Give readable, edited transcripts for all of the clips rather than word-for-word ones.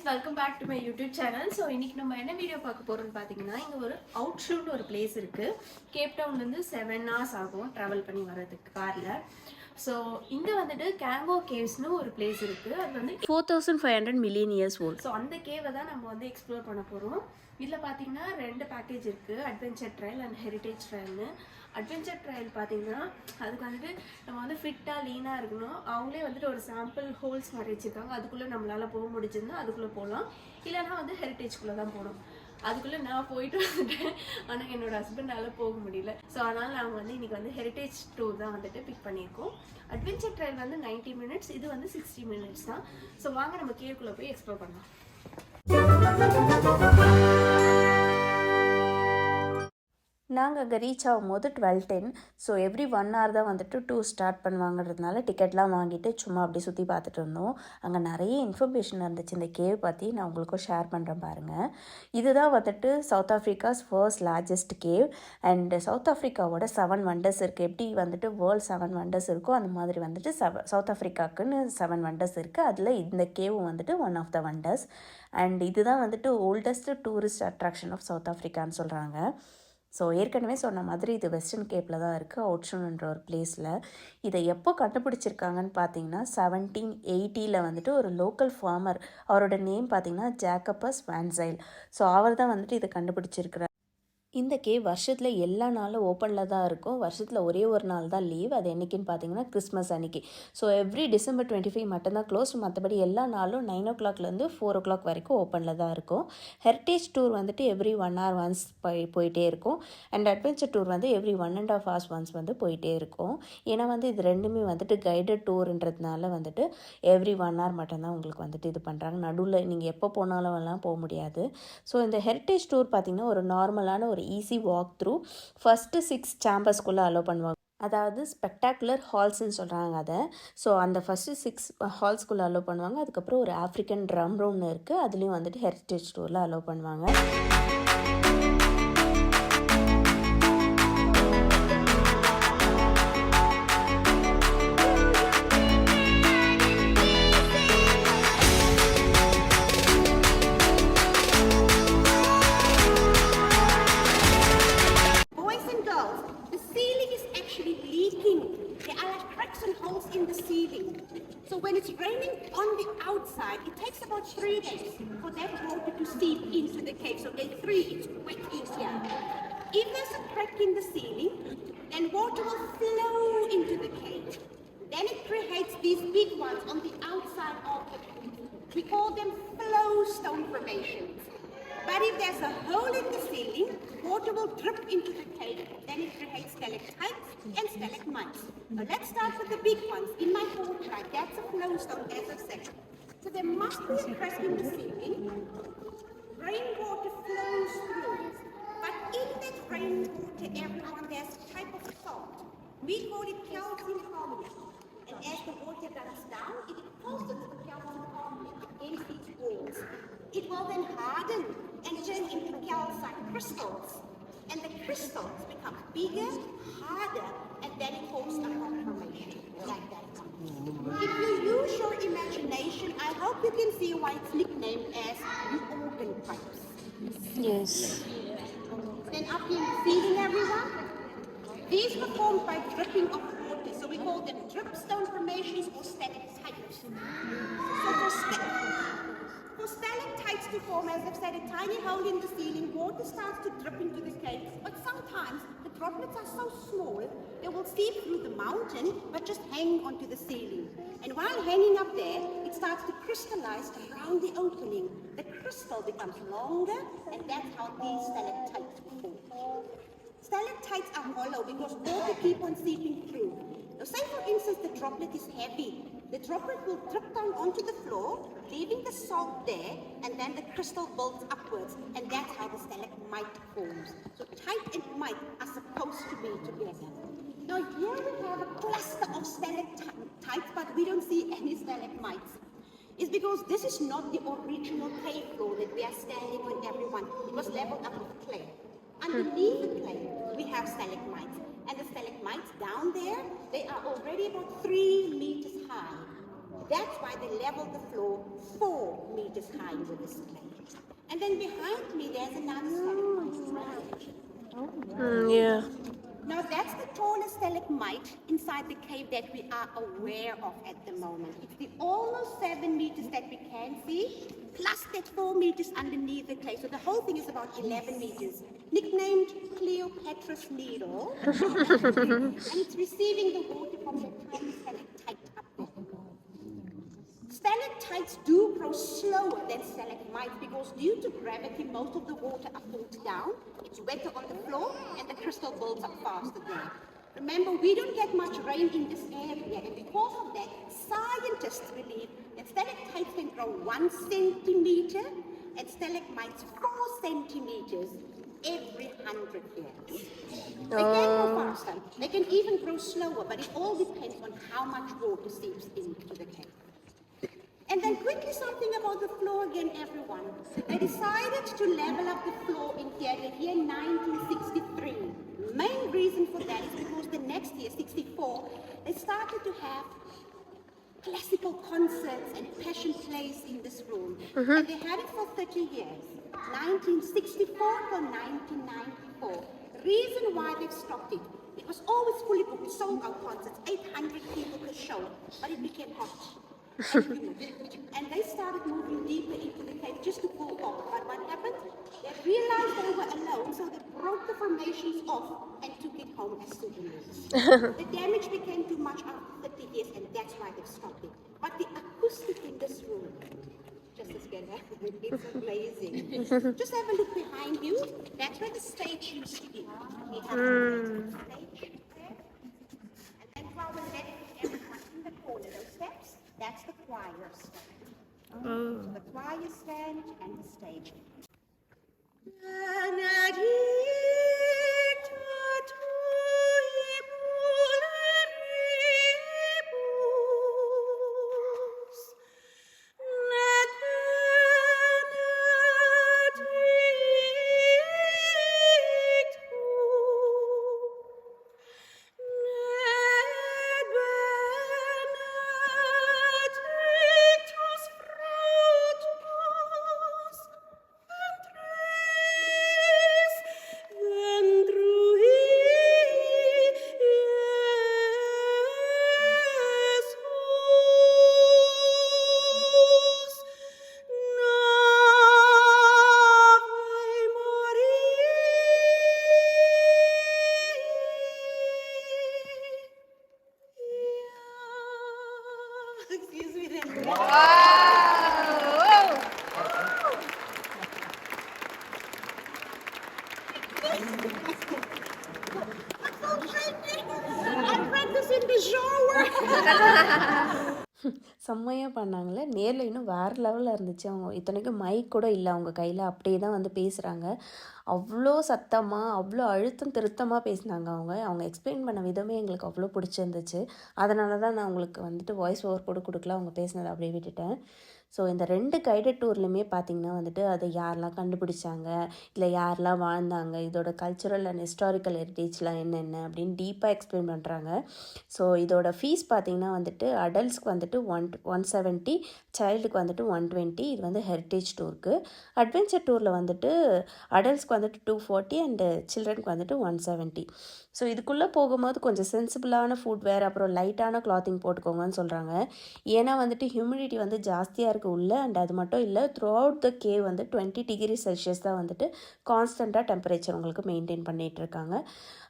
welcome back to my YouTube channel. So இன்னைக்கு நம்ம என்ன வீடியோ பார்க்க போறோம்னு பாத்தீங்கன்னா இங்க ஒரு Oudtshoorn ஒரு பிளேஸ் இருக்கு. கேப் டவுன்ல இருந்து 7 hours ஆகும் டிராவல் பண்ணி வரதுக்கு கார்ல. ஸோ இங்கே வந்துட்டு கேங்கோ கேவ்ஸ்னு ஒரு பிளேஸ் இருக்குது. அது வந்து 4500 மில்லியன் இயர்ஸ் ஓல்ட். ஸோ அந்த கேவை தான் நம்ம வந்து எக்ஸ்ப்ளோர் பண்ண போகிறோம். இதில் பார்த்தீங்கன்னா 2 பேக்கேஜ் இருக்குது, அட்வென்ச்சர் ட்ரையல் அண்ட் ஹெரிட்டேஜ் ட்ரையல்னு. அட்வென்ச்சர் ட்ரையல் பார்த்தீங்கன்னா அதுக்கு வந்துட்டு நம்ம வந்து ஃபிட்டாக லீனாக இருக்கணும். அவங்களே வந்துட்டு ஒரு சாம்பிள் ஹோல்ஸ் மாதிரி வச்சுருக்காங்க, அதுக்குள்ளே நம்மளால் போக முடிஞ்சிருந்தா அதுக்குள்ளே போகலாம், இல்லைனா வந்து ஹெரிட்டேஜ்குள்ளே தான் போகணும். அதுக்குள்ளே நான் போயிட்டு வந்துட்டேன், ஆனால் என்னோட ஹஸ்பண்டால் போக முடியல. ஸோ அதனால் நாங்கள் வந்து இன்றைக்கி வந்து ஹெரிட்டேஜ் டூர் தான் வந்துட்டு பிக் பண்ணியிருக்கோம். அட்வென்ச்சர் ட்ரையல் வந்து 90 minutes, இது வந்து 60 minutes தான். ஸோ வாங்க நம்ம கேவுக்குள்ளே போய் எக்ஸ்ப்ளோர் பண்ணலாம். நாங்கள் அங்கே ரீச் ஆகும்போது 12:10. ஸோ எவ்ரி 1 hour தான் வந்துட்டு டூர் ஸ்டார்ட் பண்ணுவாங்கிறதுனால டிக்கெட்லாம் வாங்கிட்டு சும்மா அப்படி சுற்றி பார்த்துட்டு இருந்தோம். அங்கே நிறைய இன்ஃபர்மேஷன் இருந்துச்சு இந்த கேவ் பற்றி, நான் உங்களுக்கும் ஷேர் பண்ணுறேன் பாருங்கள். இதுதான் வந்துட்டு South Africa's first largest cave. And South ஆஃப்ரிக்காவோட 7 wonders இருக்குது. எப்படி வந்துட்டு வேர்ல்ட் 7 wonders இருக்கோ அந்த மாதிரி வந்துட்டு சவுத் ஆஃப்ரிக்காவுக்குன்னு 7 wonders இருக்குது. அதில் இந்த கேவ் வந்துட்டு one of the wonders. And இதுதான் வந்துட்டு oldest tourist attraction of South ஆஃப்ரிக்கான்னு சொல்கிறாங்க. ஸோ ஏற்கனவே சொன்ன மாதிரி இது வெஸ்டர்ன் கேப்பில் தான் இருக்குது, அவுட்ஷோர்ன்ற ஒரு பிளேஸில். இதை எப்போ கண்டுபிடிச்சிருக்காங்கன்னு பார்த்தீங்கன்னா 1780 வந்துட்டு ஒரு லோக்கல் ஃபார்மர், அவரோட நேம் பார்த்தீங்கன்னா ஜேக்கபஸ் வான்சைல். ஸோ அவர் தான் வந்துட்டு இதை கண்டுபிடிச்சிருக்கிறார். இந்த கேவ் வருஷத்தில் எல்லா நாளும் ஓப்பனில் தான் இருக்கும். வருஷத்தில் ஒரே ஒரு நாள் தான் லீவ். அது என்றைக்குன்னு பார்த்தீங்கன்னா கிறிஸ்மஸ் அன்றைக்கி. ஸோ எவ்ரி December 25 மட்டும்தான் க்ளோஸ். மற்றபடி எல்லா நாளும் 9 o'clockலேருந்து 4 o'clock வரைக்கும் ஓப்பனில் தான் இருக்கும். ஹெரிட்டேஜ் டூர் வந்துட்டு எவ்ரி 1 hour ஒன்ஸ் போயிட்டே இருக்கும். அண்ட் அட்வென்ச்சர் டூர் வந்து எவ்ரி 1.5 hours ஒன்ஸ் வந்து போயிட்டே இருக்கும். ஏன்னா வந்து இது ரெண்டுமே வந்துட்டு கைடட் டூர்ன்றதுனால வந்துட்டு எவ்ரி 1 hour மட்டும்தான் உங்களுக்கு வந்துட்டு இது பண்ணுறாங்க. நடுவில் நீங்கள் எப்போ போனாலும் எல்லாம் போக முடியாது. ஸோ இந்த ஹெரிட்டேஜ் டூர் பார்த்திங்கன்னா ஒரு நார்மலான ஒரு ஈஸி வாக் த்ரூ. ஃபஸ்ட்டு 6 சேம்பர்ஸ்குள்ளே அலோவ் பண்ணுவாங்க, அதாவது ஸ்பெக்டாகுலர் ஹால்ஸ்ன்னு சொல்கிறாங்க அதை. ஸோ அந்த ஃபஸ்ட்டு 6 ஹால்ஸ்குள்ளே அலோவ் பண்ணுவாங்க. அதுக்கப்புறம் ஒரு ஆஃப்ரிக்கன் ட்ரம் ரூம்னு இருக்குது, அதுலேயும் வந்துட்டு ஹெரிட்டேஜ் டூரில் அலோவ் பண்ணுவாங்க. So when it's raining on the outside, it takes about 3 days for that water to seep into the cave. So day 3, it's wet in here. If there's a crack in the ceiling, then water will flow into the cave. Then it creates these big ones on the outside of the cave. We call them flow stone formations. But if there's a hole in the ceiling, water will drip into the cave. Then it creates stalactites and stalagmites. Now let's start with the big ones. In my portrait, that's a flowstone, as I said. So there must be a crack in the ceiling. Rainwater flows through. But in that rainwater, everyone, there's a type of salt. We call it calcium carbonate. And as the water comes down, it deposits the calcium carbonate against these walls. It will then harden and turn into calcite crystals. And the crystals become bigger, harder, and then it forms a rock formation like that. If you use your imagination, I hope you can see why it's nicknamed as the organ pipes. Yes. Then up here in the ceiling, everyone, these were formed by dripping of water, so we call them dripstone formations or stalactites. So for stalactites to form, as I've said, a tiny hole in the ceiling, water starts to drip into the cave. But sometimes the droplets are so small, they will seep through the mountain, but just hang onto the ceiling. And while hanging up there, it starts to crystallize around the opening. The crystal becomes longer, and that's how these stalactites form. Stalactites are hollow because water keeps on seeping through. Now say for instance the droplet is heavy. The droplet will drip down onto the floor, leaving the salt there, and then the crystal builds upwards, and that's how the stalagmite forms. So tite and mite are supposed to be together. Now here we have a cluster of stalactites, but we don't see any stalagmites. It's because this is not the original cave floor that we are standing on, everyone. It was leveled up with clay. Underneath the clay, we have stalagmites. And the stalagmites down there, they are already about 3 meters high. That's why they leveled the floor 4 meters high with this cave. And then behind me, there's another stalagmite. Yeah. Now that's the tallest stalagmite inside the cave that we are aware of at the moment. It's the almost 7 meters that we can see, plus that 4 meters underneath the cave. So the whole thing is about 11 meters. Nicknamed Cleopatra's Needle. And it's receiving the water from the tiny stalactite up there. Stalactites do grow slower than stalagmites because due to gravity, most of the water falls down. It's wetter on the floor and the crystal builds up faster there. Remember, we don't get much rain in this area, and because of that, scientists believe that stalactites can grow 1 centimeter and stalagmites 4 centimeters every 100 years. They can grow faster. They can even grow slower, but it all depends on how much water seeps into the cave. And then quickly something about the floor again, everyone. They decided to level up the floor in here in year 1963. Main reason for that is because the next year, 64, they started to have classical concerts and passion plays in this room. And they had it for 30 years, 1964 till 1994. Reason why they've stopped it, it was always fully booked, sold out concerts, 800 people per show, but it became hot. And they started moving deeper into the cave just to pull off. But what happened? They realized they were alone, so they broke the formations off and took it home as souvenirs. The damage became too much after 30 years, and that's why they've stopped it. But the acoustic in this room, just as good, it's amazing. Just have a look behind you. That's where the stage used to be. We have the stage there. And then to our left, everyone in the corner, those steps. That's the choir stand. So the choir stand and the stage. Excuse me then. I'm practicing the shower. செம்மையாக பண்ணாங்களே. நேரில் இன்னும் வேறு லெவலில் இருந்துச்சு. அவங்க இத்தனைக்கும் mic கூட இல்லை அவங்க கையில், அப்படியே தான் வந்து பேசுகிறாங்க. அவ்வளோ சத்தமாக அவ்வளோ அழுத்தம் திருத்தமாக பேசினாங்க. அவங்க எக்ஸ்பிளைன் பண்ண விதமே எங்களுக்கு அவ்வளோ பிடிச்சிருந்துச்சு. அதனால தான் நான் உங்களுக்கு வந்துட்டு வாய்ஸ் ஓவர் கூட கொடுக்கல, அவங்க பேசினதை அப்படியே விட்டுட்டேன். ஸோ இந்த 2 கைடட் டூர்லையுமே பார்த்திங்கன்னா வந்துட்டு அதை யாரெல்லாம் கண்டுபிடிச்சாங்க, இல்லை யாரெல்லாம் வாழ்ந்தாங்க, இதோட கல்ச்சுரல் அண்ட் ஹிஸ்டாரிக்கல் ஹெரிட்டேஜ்லாம் என்னென்ன அப்படின்னு டீப்பாக எக்ஸ்பிளைன் பண்ணுறாங்க. ஸோ இதோட ஃபீஸ் பார்த்திங்கன்னா வந்துட்டு அடல்ட்ஸ்க்கு வந்துட்டு 170, சைல்டுக்கு வந்துட்டு 120. இது வந்து ஹெரிட்டேஜ் டூருக்கு. அட்வென்ச்சர் டூரில் வந்துட்டு அடல்ட்ஸ்க்கு வந்துட்டு 240 அண்டு சில்ட்ரனுக்கு வந்துட்டு 170. ஸோ இதுக்குள்ளே போகும்போது கொஞ்சம் சென்சிபிளான ஃபுட் வேறு, அப்புறம் லைட்டான கிளாத்திங் போட்டுக்கோங்கன்னு சொல்கிறாங்க. ஏன்னா வந்துட்டு ஹியூமிடிட்டி வந்து ஜாஸ்தியாக இருக்குது உள்ள. அண்ட் அது மட்டும் இல்லை, த்ரூ அவுட் த கேவ் வந்து 20 டிகிரி செல்சியஸ் தான் வந்துட்டு கான்ஸ்டண்ட்டாக டெம்பரேச்சர் உங்களுக்கு மெயின்டைன் பண்ணிகிட்ருக்காங்க.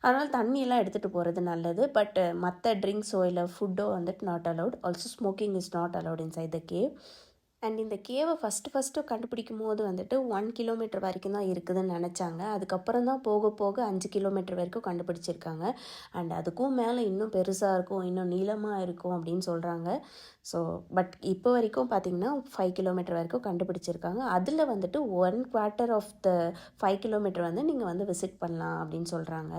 அதனால் தண்ணியெல்லாம் எடுத்துகிட்டு போகிறது நல்லது. பட் மற்ற ட்ரிங்க்ஸோ இல்லை ஃபுட்டோ வந்துட்டு not allowed. Also smoking is not allowed inside the cave. And இந்த கேவை ஃபஸ்ட்டு கண்டுபிடிக்கும் போது வந்துட்டு 1 கிலோமீட்டர் வரைக்கும் தான் இருக்குதுன்னு நினச்சாங்க. அதுக்கப்புறம் தான் போக போக 5 கிலோமீட்டர் வரைக்கும் கண்டுபிடிச்சிருக்காங்க. அண்ட் அதுக்கும் மேலே இன்னும் பெருசாக இருக்கும், இன்னும் நீளமாக இருக்கும் அப்படின்னு சொல்கிறாங்க. ஸோ பட் இப்போ வரைக்கும் பார்த்திங்கன்னா 5 கிலோமீட்டர் வரைக்கும் கண்டுபிடிச்சிருக்காங்க. அதில் வந்துட்டு 1/4 ஆஃப் த 5 கிலோமீட்டர் வந்து நீங்கள் வந்து விசிட் பண்ணலாம் அப்படின்னு சொல்கிறாங்க.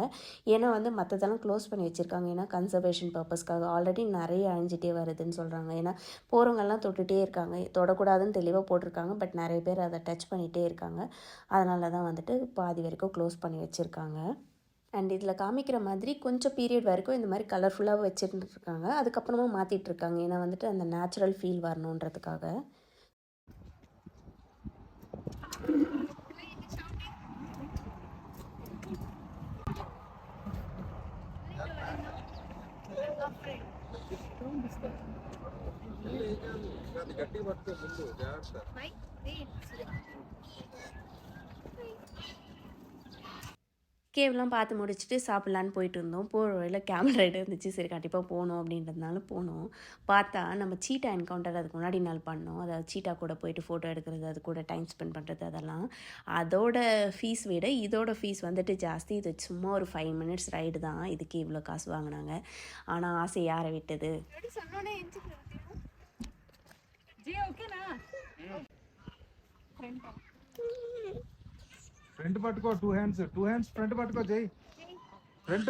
ஏன்னா வந்து மற்றதெல்லாம் க்ளோஸ் பண்ணி வச்சுருக்காங்க. ஏன்னா கன்சர்வேஷன் பர்பஸ்க்காக ஆல்ரெடி நிறைய அழிஞ்சிட்டே வருதுன்னு சொல்கிறாங்க. ஏன்னா போகிறவங்கெல்லாம் தொட்டுகிட்டே இருக்காங்க, தொடக்கூடாதுன்னு தெளிவாக போட்டிருக்காங்க. பட் நிறைய பேர் அதை டச் பண்ணிகிட்டே இருக்காங்க. அதனால தான் வந்துட்டு பாதி வரைக்கும் க்ளோஸ் பண்ணி வச்சுருக்காங்க. அண்ட் இதில் காமிக்கிற மாதிரி கொஞ்சம் பீரியட் வரைக்கும் இந்த மாதிரி கலர்ஃபுல்லாக வச்சுருந்துருக்காங்க. அதுக்கப்புறமா மாற்றிட்டுருக்காங்க, ஏன்னா வந்துட்டு அந்த நேச்சுரல் ஃபீல் வரணுன்றதுக்காக. கேவ்லாம் பார்த்து முடிச்சுட்டு சாப்பிட்லான்னு போயிட்டு இருந்தோம். போகிற வழியில் கேமல் ரைடு இருந்துச்சு. சரி கண்டிப்பாக போகணும் அப்படின்றதுனால போனோம். பார்த்தா நம்ம சீட்டா என்கவுண்டர் அதுக்கு முன்னாடி நாள் பண்ணோம். அதாவது சீட்டா கூட போயிட்டு ஃபோட்டோ எடுக்கிறது, அது கூட டைம் ஸ்பெண்ட் பண்ணுறது, அதெல்லாம் அதோட ஃபீஸ் விட இதோட ஃபீஸ் வந்துட்டு ஜாஸ்தி. இது சும்மா ஒரு 5 minutes ரைடு தான், இதுக்கு இவ்வளோ காசு வாங்கினாங்க. ஆனால் ஆசை யாரை விட்டது. ఫ్రంట్ పట్టుకో, టూ హ్యాండ్స్ ఫ్రంట్ పట్టుకో జై, ఫ్రంట్.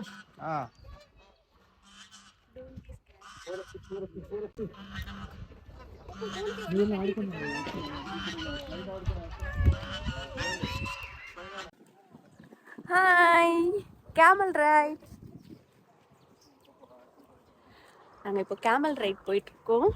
Hi, camel right. நாங்கள் இப்போ கேமல் ரைட் போயிட்டுருக்கோம்.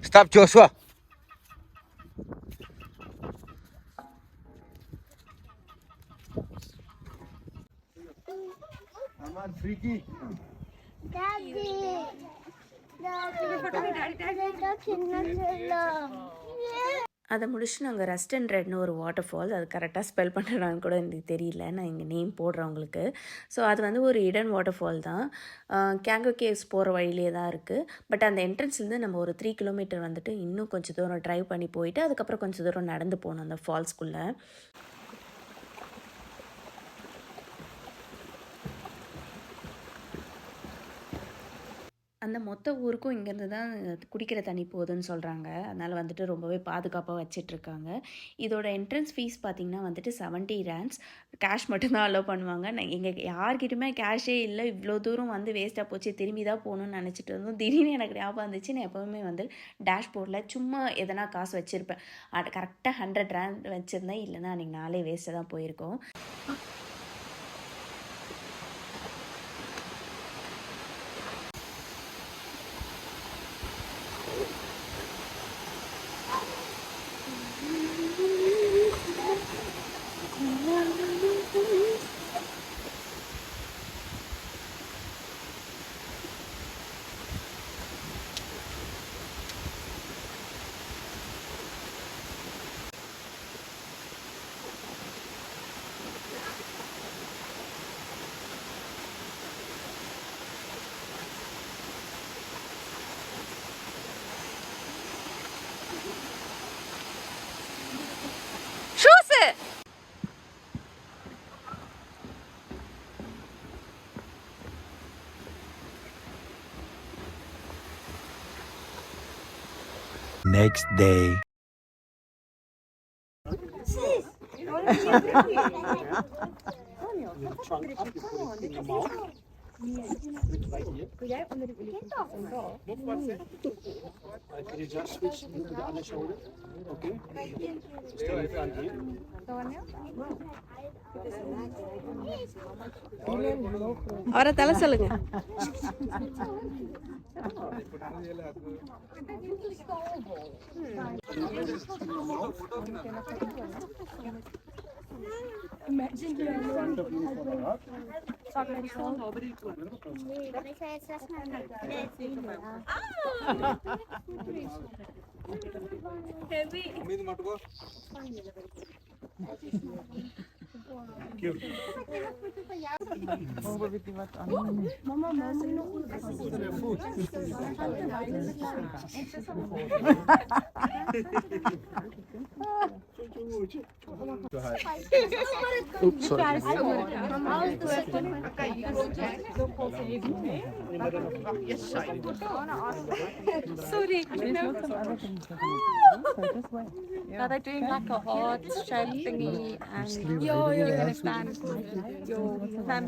Stop, Joshua. Come on, freaky. Daddy. அதை முடிச்சுட்டு நாங்கள் ரஸ்ட் அண்ட் ரெட்னு ஒரு வாட்டர் ஃபால், அது கரெக்டாக ஸ்பெல் பண்ணுறான்னு கூட எனக்கு தெரியல, நான் இங்கே நேம் போடுறேன் உங்களுக்கு. ஸோ அது வந்து ஒரு இடன் வாட்டர் ஃபால் தான். கேங்கோ கேவ்ஸ் போகிற வழியிலே தான் இருக்குது. பட் அந்த என்ட்ரன்ஸ்லேருந்து நம்ம ஒரு 3 கிலோமீட்டர் வந்துட்டு இன்னும் கொஞ்சம் தூரம் ட்ரைவ் பண்ணி போயிட்டு அதுக்கப்புறம் கொஞ்சம் தூரம் நடந்து போகணும் அந்த ஃபால்ஸ்குள்ளே. அந்த மொத்த ஊருக்கும் இங்கேருந்து தான் குடிக்கிற தண்ணி போகுதுன்னு சொல்கிறாங்க. அதனால் வந்துட்டு ரொம்பவே பாதுகாப்பாக வச்சிட்ருக்காங்க. இதோட என்ட்ரன்ஸ் ஃபீஸ் பார்த்திங்கன்னா வந்துட்டு 70 rands. கேஷ் மட்டும்தான் அலோவ் பண்ணுவாங்க. எங்கள் யார்கிட்டையுமே கேஷே இல்லை. இவ்வளோ தூரம் வந்து வேஸ்ட்டாக போச்சு, திரும்பி தான் போகணுன்னு நினச்சிட்டு இருந்தோம். திடீர்னு எனக்கு ஞாபகம் வந்துச்சு, நான் எப்போவுமே வந்து டேஷ்போர்டில் சும்மா எதனா காசு வச்சுருப்பேன். அது கரெக்டாக 100 rand வச்சுருந்தேன், இல்லைன்னா அன்றைக்கி நாளே வேஸ்ட்டாக தான் போயிருக்கோம். Next day. அவரை தலை சொல்லுங்க. Oops, sorry. Sorry, are they doing like a heart shape thingy and you're gonna stand your family